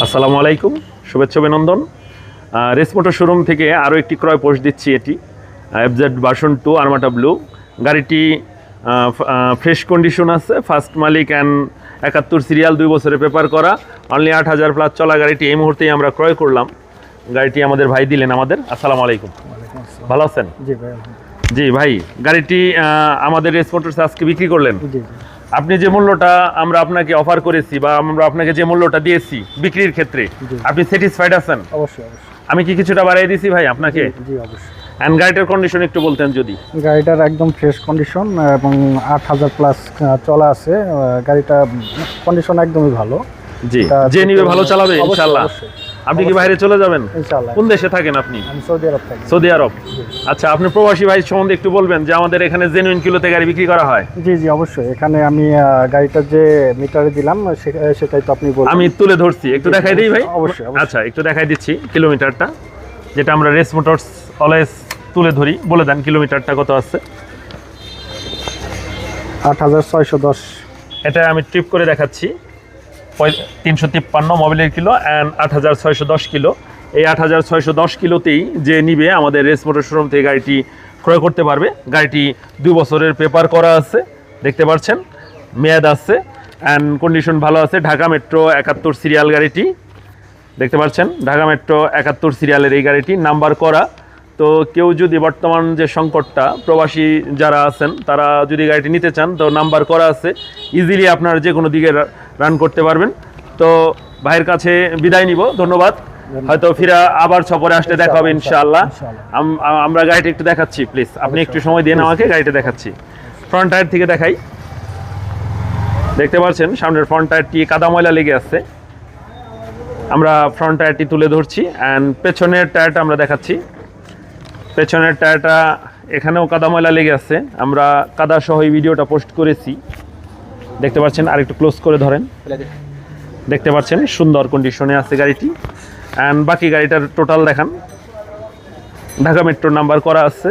আসসালামু আলাইকুম, শুভেচ্ছা অভিনন্দন। রেস মোটর শোরুম থেকে আরও একটি ক্রয় পোস্ট দিচ্ছি। এটি এফজেড ভার্সন 2 আরমাটা ব্লু। গাড়িটি ফ্রেশ কন্ডিশন আছে, ফার্স্ট মালিক অ্যান্ড 71 সিরিয়াল, 2 বছরের পেপার করা, অনলি 8000 প্লাস চলা গাড়িটি এই মুহূর্তেই আমরা ক্রয় করলাম। গাড়িটি আমাদের ভাই দিলেন আমাদের। আসসালামু আলাইকুম, ভালো আছেন? জি ভাই, গাড়িটি আমাদের রেস মোটরসে আজকে বিক্রি করলেন। আপনি যে মূল্যটা আমরা আপনাকে অফার করেছি বা আমরা আপনাকে যে মূল্যটা দিয়েছি বিক্রির ক্ষেত্রে, আপনি স্যাটিসফাইড আছেন? অবশ্যই। আমি কি কিছুটা বাড়িয়ে দিয়েছি ভাই আপনাকে? জি অবশ্যই। এন্ড গাড়িটার কন্ডিশন একটু বলতেন যদি। গাড়িটার একদম ফ্রেশ কন্ডিশন এবং 8000 প্লাস চলা আছে। গাড়িটা কন্ডিশন একদমই ভালো। জি, যে নিবে ভালো চালাবে ইনশাআল্লাহ। আপনি কি বাইরে চলে যাবেন? ইনশাআল্লাহ। কোন দেশে থাকেন আপনি? আমি সৌদি আরব থাকি। সৌদি আরব। আচ্ছা, আপনি প্রবাসী ভাই সম্বন্ধে একটু বলবেন যে আমাদের এখানে জেনুইন কিলোতে গাড়ি বিক্রি করা হয়। জি জি অবশ্যই। এখানে আমি গাড়িটা যে মিটারে দিলাম সেটাই তো আপনি বলবেন। আমি তুলে ধরছি, একটু দেখাই দিই ভাই। অবশ্যই। আচ্ছা, একটু দেখাই দিচ্ছি কিলোমিটারটা, যেটা আমরা রেস মোটরস অলওয়েজ তুলে ধরি। বলে দেন কিলোমিটারটা কত আছে? 8610। এটা আমি ট্রিপ করে দেখাচ্ছি। 353 মোবিলের কিলো অ্যান্ড 8610 কিলো। এই 8610 কিলোতেই যে নিবে আমাদের রেস মোটর শোরুম থেকে গাড়িটি ক্রয় করতে পারবে। গাড়িটি 2 বছরের পেপার করা আছে, দেখতে পাচ্ছেন, মেয়াদ আছে অ্যান্ড কন্ডিশন ভালো আছে। ঢাকা মেট্রো 71 সিরিয়াল গাড়িটি, দেখতে পাচ্ছেন, ঢাকা মেট্রো 71 সিরিয়ালের এই গাড়িটি নাম্বার করা। তো কেউ যদি বর্তমান যে সংকটটা, প্রবাসী যারা আছেন তারা যদি গাড়িটি নিতে চান, তো নাম্বার করা আছে, ইজিলি আপনার যে কোনো দিকে রান করতে পারবেন। তো ভাইয়ের কাছে বিদায় নিব, ধন্যবাদ। হয়তো ফিরা আবার সফরে আসলে দেখা হবে ইনশাআল্লাহ। আমরা গাড়িটা একটু দেখাচ্ছি, প্লিজ আপনি একটু সময় দিন আমাকে, গাড়িটা দেখাচ্ছি। ফ্রন্ট টায়ার থেকে দেখাই, দেখতে পাচ্ছেন সামনের ফ্রন্ট টায়ারটি কাদা ময়লা লেগে আছে। আমরা ফ্রন্ট টায়ারটি তুলে ধরছি অ্যান্ড পেছনের টায়ারটা আমরা দেখাচ্ছি। পেছনের টায়ারটা এখানেও কাদা ময়লা লেগে আছে, আমরা কাদা সহ এই ভিডিওটা পোস্ট করেছি, দেখতে পাচ্ছেন। আর একটু ক্লোজ করে ধরেন, দেখতে পাচ্ছেন সুন্দর কন্ডিশনে আছে গাড়িটি। অ্যান্ড বাকি গাড়িটার টোটাল দেখান। ঢাকা মেট্রোর নাম্বার করা আছে,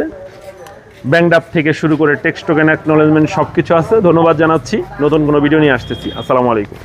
ব্যাংক ড্রাফট থেকে শুরু করে টেক্সট টোকেন অ্যাকনোলেজমেন্ট সব কিছু আছে। ধন্যবাদ জানাচ্ছি, নতুন কোনো ভিডিও নিয়ে আসতেছি। আসসালামু আলাইকুম।